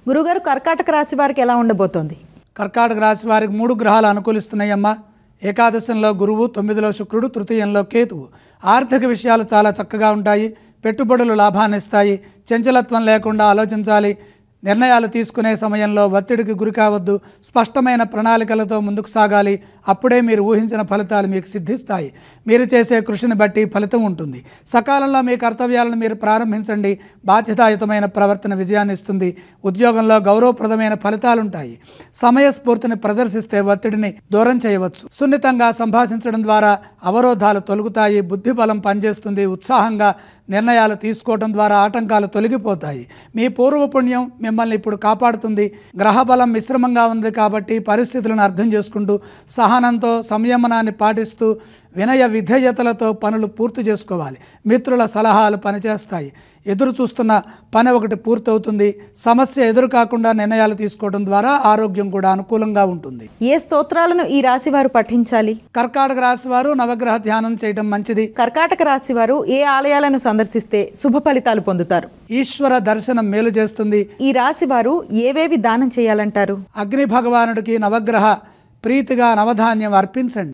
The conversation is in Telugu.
గురుగారు కర్కాటక రాశి వారికి ఎలా ఉండబోతోంది? కర్కాటక రాశి వారికి 3 గ్రహాలు అనుకూలిస్తున్నాయమ్మా. ఏకాదశంలో గురువు, 9లో శుక్రుడు, తృతీయంలో కేతువు. ఆర్థిక విషయాలు చాలా చక్కగా ఉంటాయి. పెట్టుబడులు లాభాన్ని ఇస్తాయి. చంచలత్వం లేకుండా ఆలోచించాలి. నిర్ణయాలు తీసుకునే సమయంలో ఒత్తిడికి గురి కావద్దు. స్పష్టమైన ప్రణాళికలతో ముందుకు సాగాలి. అప్పుడే మీరు ఊహించిన ఫలితాలు మీకు సిద్ధిస్తాయి. మీరు చేసే కృషిని బట్టి ఫలితం ఉంటుంది. సకాలంలో మీ కర్తవ్యాలను మీరు ప్రారంభించండి. బాధ్యతాయుతమైన ప్రవర్తన విజయాన్ని ఇస్తుంది. ఉద్యోగంలో గౌరవప్రదమైన ఫలితాలుంటాయి. సమయస్ఫూర్తిని ప్రదర్శిస్తే ఒత్తిడిని దూరం చేయవచ్చు. సున్నితంగా సంభాషించడం ద్వారా అవరోధాలు తొలగుతాయి. బుద్ధిబలం పనిచేస్తుంది. ఉత్సాహంగా నిర్ణయాలు తీసుకోవడం ద్వారా ఆటంకాలు తొలగిపోతాయి. మీ పూర్వపుణ్యం మిమ్మల్ని ఇప్పుడు కాపాడుతుంది. గ్రహబలం మిశ్రమంగా ఉంది కాబట్టి పరిస్థితులను అర్థం చేసుకుంటూ సహనంతో సంయమనాన్ని పాటిస్తూ వినయ విధేయతలతో పనులు పూర్తి చేసుకోవాలి. మిత్రుల సలహాలు పనిచేస్తాయి. ఎదురు చూస్తున్న పని ఒకటి పూర్తవుతుంది. సమస్య ఎదురు కాకుండా నిర్ణయాలు తీసుకోవడం ద్వారా ఆరోగ్యం కూడా అనుకూలంగా ఉంటుంది. ఏ స్తోత్రాలను ఈ రాశి వారు పఠించాలి? కర్కాటక రాశి వారు నవగ్రహ ధ్యానం చేయడం మంచిది. కర్కాటక రాశి వారు ఏ ఆలయాలను సందర్శిస్తే శుభ ఫలితాలు పొందుతారు? ఈశ్వర దర్శనం మేలు చేస్తుంది. ఈ రాశి వారు ఏవేవి దానం చేయాలంటారు? అగ్ని భగవానుడికి నవగ్రహ ప్రీతిగా నవధాన్యం అర్పించండి.